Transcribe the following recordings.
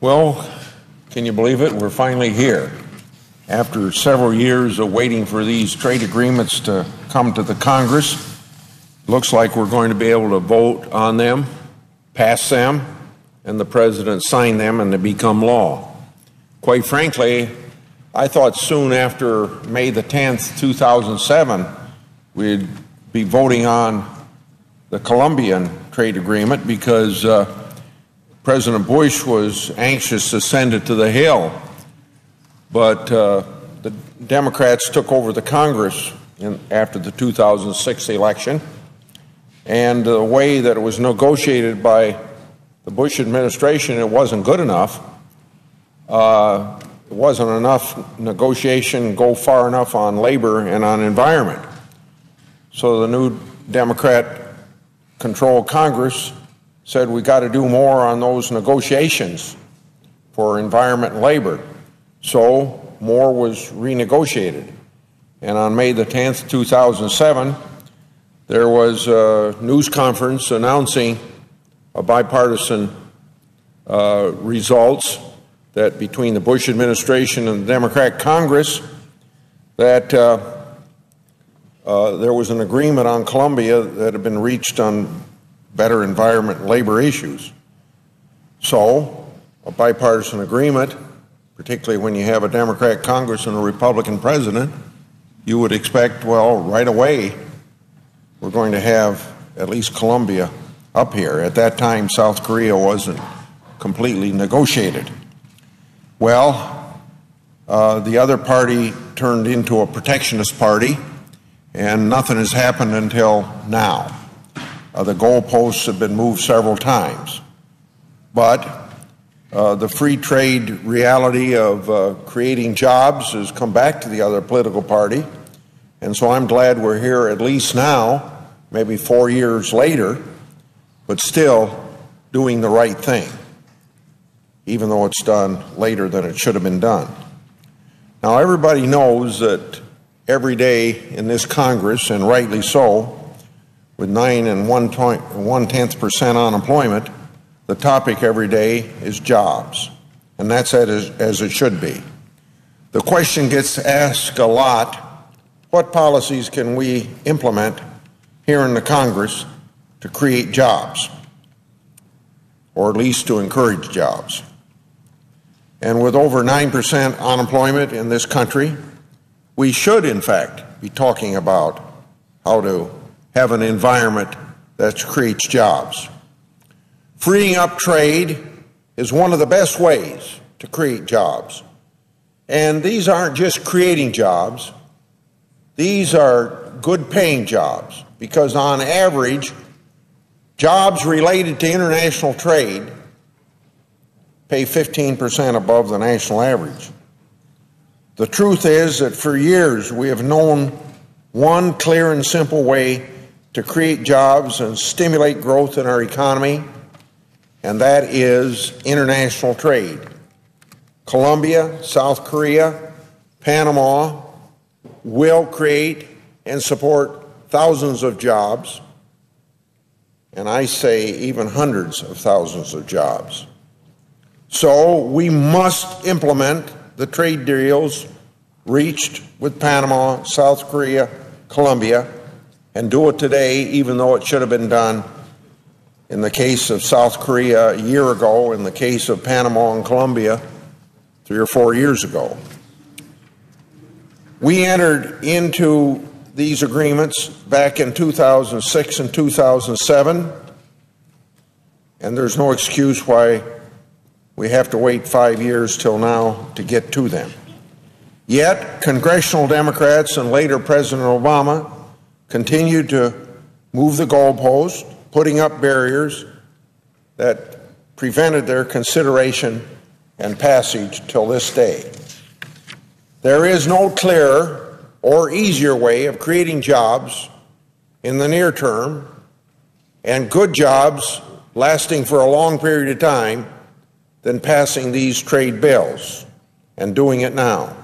Well, can you believe it? We're finally here. After several years of waiting for these trade agreements to come to the Congress, looks like we're going to be able to vote on them, pass them, and the President sign them, and they become law. Quite frankly, I thought soon after May the 10th, 2007, we'd be voting on the Colombian trade agreement because President Bush was anxious to send it to the Hill. But the Democrats took over the Congress after the 2006 election, and the way that it was negotiated by the Bush administration, it wasn't good enough. It wasn't enough negotiation, go far enough on labor and on environment. So the new Democrat-controlled Congress said we got to do more on those negotiations for environment and labor. So more was renegotiated. And on May the 10th, 2007, there was a news conference announcing a bipartisan results that between the Bush administration and the Democrat Congress that there was an agreement on Colombia that had been reached on better environment and labor issues. So a bipartisan agreement, particularly when you have a Democrat Congress and a Republican president, you would expect, well, right away, we're going to have at least Colombia up here. At that time, South Korea wasn't completely negotiated. Well, the other party turned into a protectionist party, and nothing has happened until now. The goalposts have been moved several times. But the free trade reality of creating jobs has come back to the other political party, and so I'm glad we're here at least now, maybe 4 years later, but still doing the right thing, even though it's done later than it should have been done. Now, everybody knows that every day in this Congress, and rightly so, with 9 1/10% unemployment, the topic every day is jobs, and that's as it should be. The question gets asked a lot, what policies can we implement here in the Congress to create jobs, or at least to encourage jobs? And with over 9% unemployment in this country, we should, in fact, be talking about how to have an environment that creates jobs. Freeing up trade is one of the best ways to create jobs. And these aren't just creating jobs. These are good-paying jobs, because on average, jobs related to international trade pay 15% above the national average. The truth is that for years we have known one clear and simple way to create jobs and stimulate growth in our economy, and that is international trade. Colombia, South Korea, Panama will create and support thousands of jobs, and I say even hundreds of thousands of jobs. So we must implement the trade deals reached with Panama, South Korea, Colombia, and do it today, even though it should have been done in the case of South Korea a year ago, in the case of Panama and Colombia 3 or 4 years ago. We entered into these agreements back in 2006 and 2007, and there's no excuse why we have to wait 5 years till now to get to them. Yet, congressional Democrats and later President Obama continued to move the goalposts, putting up barriers that prevented their consideration and passage till this day. There is no clearer or easier way of creating jobs in the near term and good jobs lasting for a long period of time than passing these trade bills and doing it now.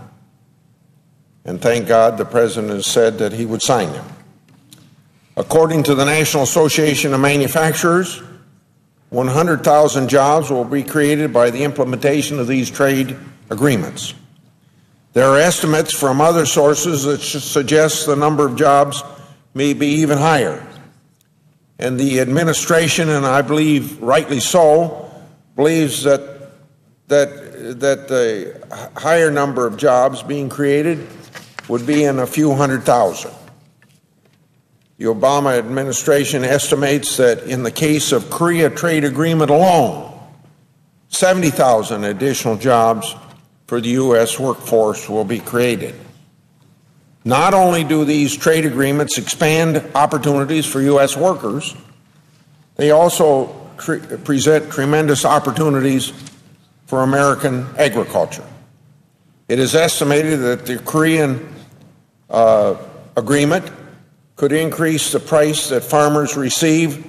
And thank God the President has said that he would sign them. According to the National Association of Manufacturers, 100,000 jobs will be created by the implementation of these trade agreements. There are estimates from other sources that suggest the number of jobs may be even higher. And the administration, and I believe rightly so, believes that the higher number of jobs being created would be in a few 100,000. The Obama administration estimates that in the case of Korea trade agreement alone, 70,000 additional jobs for the U.S. workforce will be created. Not only do these trade agreements expand opportunities for U.S. workers, they also present tremendous opportunities for American agriculture. It is estimated that the Korean agreement could increase the price that farmers receive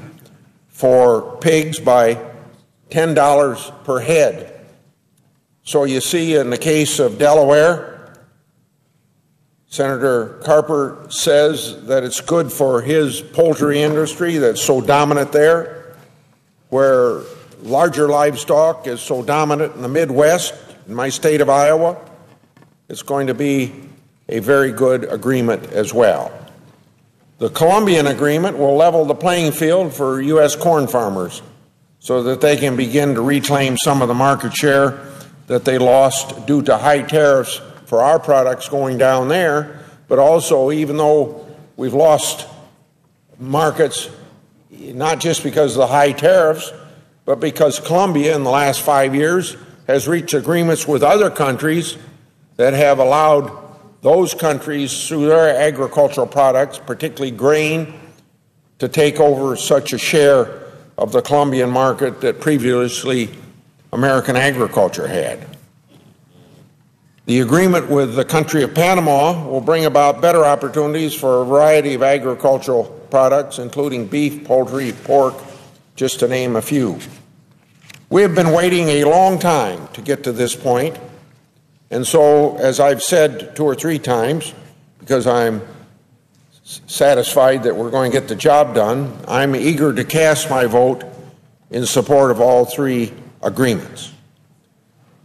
for pigs by $10 per head. So you see, in the case of Delaware, Senator Carper says that it's good for his poultry industry that's so dominant there, where larger livestock is so dominant in the Midwest, in my state of Iowa. It's going to be a very good agreement as well. The Colombian agreement will level the playing field for U.S. corn farmers so that they can begin to reclaim some of the market share that they lost due to high tariffs for our products going down there, but also, even though we've lost markets, not just because of the high tariffs, but because Colombia in the last 5 years has reached agreements with other countries that have allowed those countries, through their agricultural products, particularly grain, to take over such a share of the Colombian market that previously American agriculture had. The agreement with the country of Panama will bring about better opportunities for a variety of agricultural products, including beef, poultry, pork, just to name a few. We have been waiting a long time to get to this point. And so, as I've said 2 or 3 times, because I'm satisfied that we're going to get the job done, I'm eager to cast my vote in support of all 3 agreements.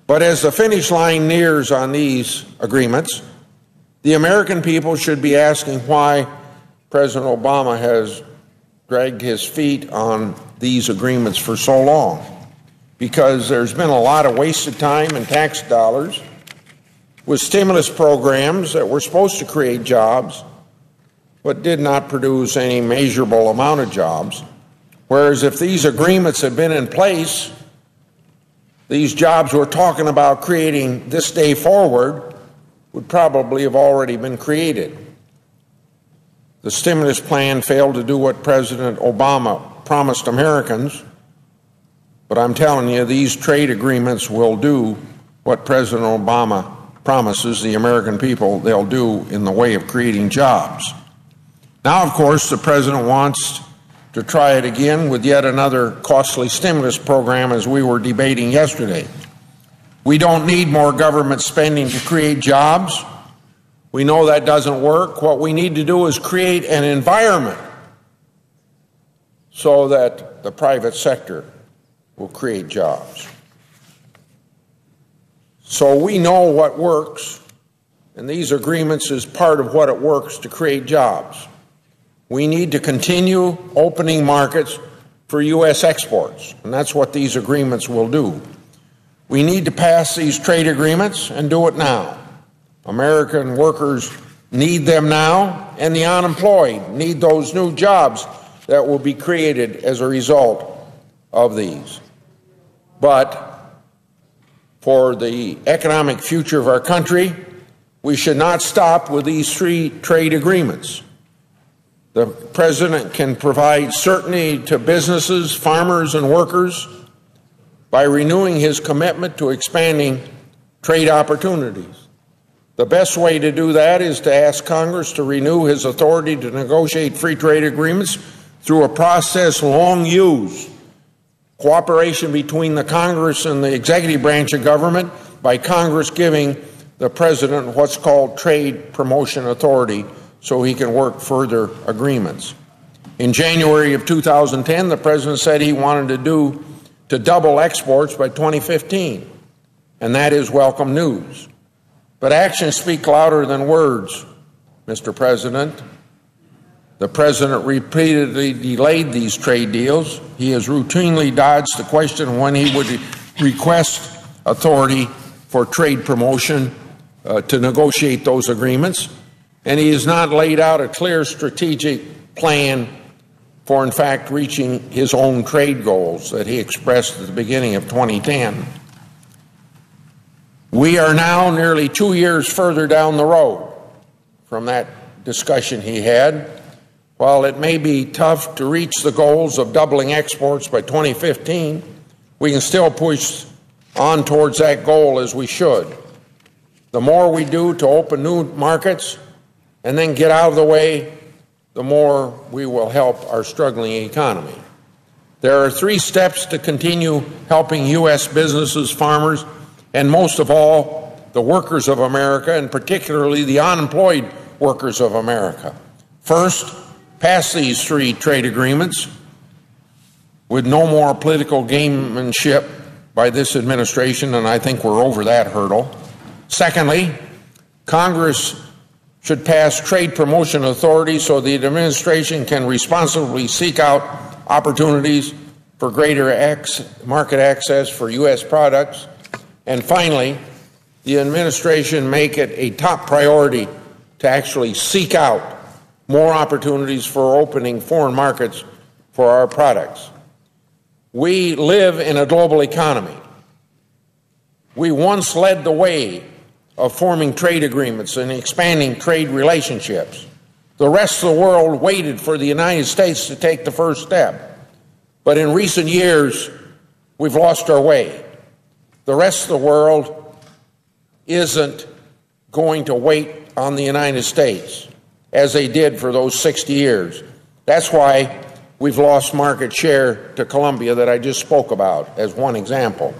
But as the finish line nears on these agreements, the American people should be asking why President Obama has dragged his feet on these agreements for so long. Because there's been a lot of wasted time and tax dollars with stimulus programs that were supposed to create jobs, but did not produce any measurable amount of jobs. Whereas if these agreements had been in place, these jobs we're talking about creating this day forward would probably have already been created. The stimulus plan failed to do what President Obama promised Americans, but I'm telling you, these trade agreements will do what President Obama promises the American people they'll do in the way of creating jobs. Now, of course, the President wants to try it again with yet another costly stimulus program, as we were debating yesterday. We don't need more government spending to create jobs. We know that doesn't work. What we need to do is create an environment so that the private sector will create jobs. So we know what works, and these agreements is part of what it works to create jobs. We need to continue opening markets for U.S. exports, and that's what these agreements will do. We need to pass these trade agreements and do it now. American workers need them now, and the unemployed need those new jobs that will be created as a result of these. But for the economic future of our country, we should not stop with these 3 trade agreements. The President can provide certainty to businesses, farmers, and workers by renewing his commitment to expanding trade opportunities. The best way to do that is to ask Congress to renew his authority to negotiate free trade agreements through a process long used. Cooperation between the Congress and the executive branch of government, by Congress giving the President what's called trade promotion authority so he can work further agreements. In January of 2010, the President said he wanted to double exports by 2015, and that is welcome news. But actions speak louder than words, Mr. President. The President repeatedly delayed these trade deals. He has routinely dodged the question when he would request authority for trade promotion to negotiate those agreements, and he has not laid out a clear strategic plan for, in fact, reaching his own trade goals that he expressed at the beginning of 2010. We are now nearly 2 years further down the road from that discussion he had. While it may be tough to reach the goals of doubling exports by 2015, we can still push on towards that goal as we should. The more we do to open new markets and then get out of the way, the more we will help our struggling economy. There are 3 steps to continue helping U.S. businesses, farmers, and most of all, the workers of America, and particularly the unemployed workers of America. First, pass these 3 trade agreements with no more political gamemanship by this administration, and I think we're over that hurdle. Secondly, Congress should pass trade promotion authority so the administration can responsibly seek out opportunities for greater market access for U.S. products. And finally, the administration make it a top priority to actually seek out more opportunities for opening foreign markets for our products. We live in a global economy. We once led the way of forming trade agreements and expanding trade relationships. The rest of the world waited for the United States to take the first step. But in recent years, we've lost our way. The rest of the world isn't going to wait on the United States as they did for those 60 years. That's why we've lost market share to Colombia that I just spoke about as one example.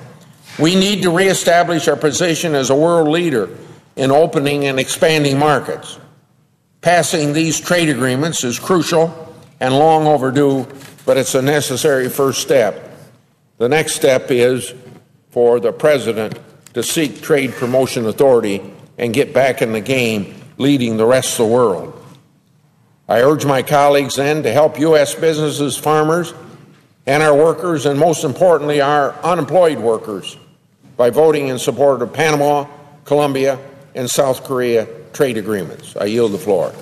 We need to reestablish our position as a world leader in opening and expanding markets. Passing these trade agreements is crucial and long overdue, but it's a necessary first step. The next step is for the President to seek trade promotion authority and get back in the game, leading the rest of the world. I urge my colleagues then to help U.S. businesses, farmers, and our workers, and most importantly, our unemployed workers, by voting in support of Panama, Colombia, and South Korea trade agreements. I yield the floor.